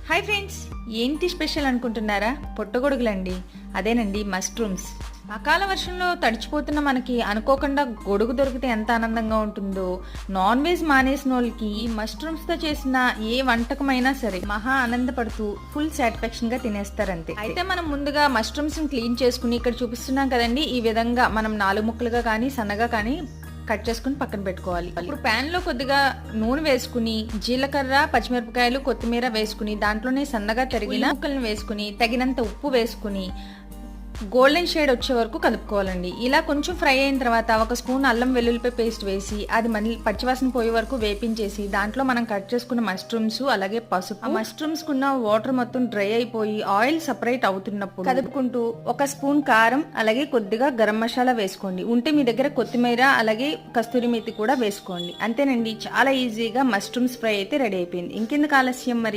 Hi friends, ఏంటి special అనుకుంటున్నారా? పుట్టగొడుగులండి. అదేనండి మష్రూమ్స్. అకాల వర్షంలో తడిచిపోతున్న మనకి అనుకోకుండా గొడుగు దొరికితే ఎంత ఆనందంగా ఉంటుందో, నాన్ వెజ్ మానేసిన వాళ్ళకి ఈ మష్రూమ్స్ తో చేసిన ఏ వంటకమైనా సరే మహా ఆనందపడుతూ ఫుల్ సాటిస్ఫాక్షన్ గా తినేస్తారంతే. అయితే మనం ముందుగా మష్రూమ్స్ ని క్లీన్ చేసుకుని ఇక్కడ చూపిస్తున్నాం కదండి, ఈ విధంగా మనం 4 ముక్కలుగా కానీ సన్నగా కానీ కట్ చేసుకుని పక్కన పెట్టుకోవాలి. ఇప్పుడు ప్యాన్ లో కొద్దిగా నూనె వేసుకుని జీలకర్ర, పచ్చిమిరపకాయలు, కొత్తిమీర వేసుకుని దాంట్లోనే సన్నగా తరిగిన ముక్కలను వేసుకుని తగినంత ఉప్పు వేసుకుని గోల్డెన్ షేడ్ వచ్చే వరకు కలుపుకోవాలండి. ఇలా కొంచెం ఫ్రై అయిన తర్వాత 1 స్పూన్ అల్లం వెల్లుల్లిపాయ పేస్ట్ వేసి అది మళ్ళీ పచ్చివాసన పోయే వరకు వేపించేసి దాంట్లో మనం కట్ చేసుకున్న మష్రూమ్స్ అలాగే పసుపు, మష్రూమ్స్ కున్న వాటర్ మొత్తం డ్రై అయిపోయి ఆయిల్ సపరేట్ అవుతున్నప్పుడు కలుపుకుంటూ 1 స్పూన్ కారం అలాగే కొద్దిగా గరం మసాలా వేసుకోండి. ఉంటే మీ దగ్గర కొత్తిమీర అలాగే కస్తూరి మేతి కూడా వేసుకోండి. అంతేనండి, చాలా ఈజీగా మష్రూమ్స్ ఫ్రై అయితే రెడీ అయిపోయింది. ఇంకెందుకు ఆలస్యం మరి.